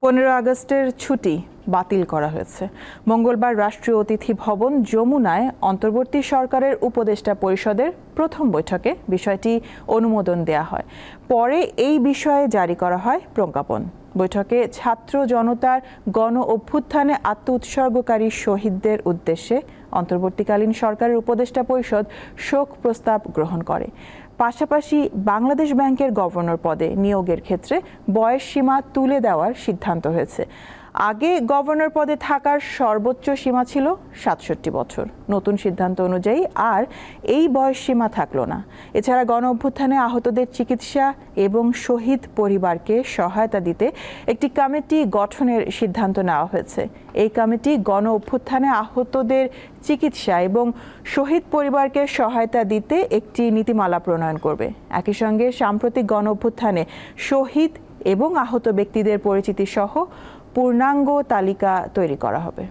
15 আগস্টের ছুটি বাতিল করা হয়েছে। মঙ্গলবার রাষ্ট্রীয় অতিথি ভবন যমুনায় অন্তর্বর্তী সরকারের উপদেষ্টা পরিষদের প্রথম বৈঠকে বিষয়টি অনুমোদন দেয়া হয়। পরে এই বিষয়ে জারি করা হয় প্রজ্ঞাপন। বৈঠকে ছাত্র জনতার গণ অভ্যুত্থানে আত্মউৎসর্গকারী শহীদদের উদ্দেশ্যে অন্তর্বর্তীকালীন সরকারের উপদেষ্টা পরিষদ শোক প্রস্তাব গ্রহণ করে। পাশাপাশি বাংলাদেশ ব্যাংকের গভর্নর পদে নিয়োগের ক্ষেত্রে বয়স সীমা তুলে দেওয়ার সিদ্ধান্ত হয়েছে। আগে গভর্নর পদে থাকার সর্বোচ্চ সীমা ছিল ৬৭ বছর। নতুন সিদ্ধান্ত অনুযায়ী আর এই বয়স সীমা থাকলো না। এছাড়া গণ অভ্যুত্থানে আহতদের চিকিৎসা এবং শহীদ পরিবারকে সহায়তা দিতে একটি কমিটি গঠনের সিদ্ধান্ত নেওয়া হয়েছে। এই কমিটি গণ অভ্যুত্থানে আহতদের চিকিৎসা এবং শহীদ পরিবারকে সহায়তা দিতে একটি নীতিমালা প্রণয়ন করবে। একই সঙ্গে সাম্প্রতিক গণ অভ্যুত্থানে শহীদ এবং আহত ব্যক্তিদের পরিচিতি সহ পূর্ণাঙ্গ তালিকা তৈরি করা হবে।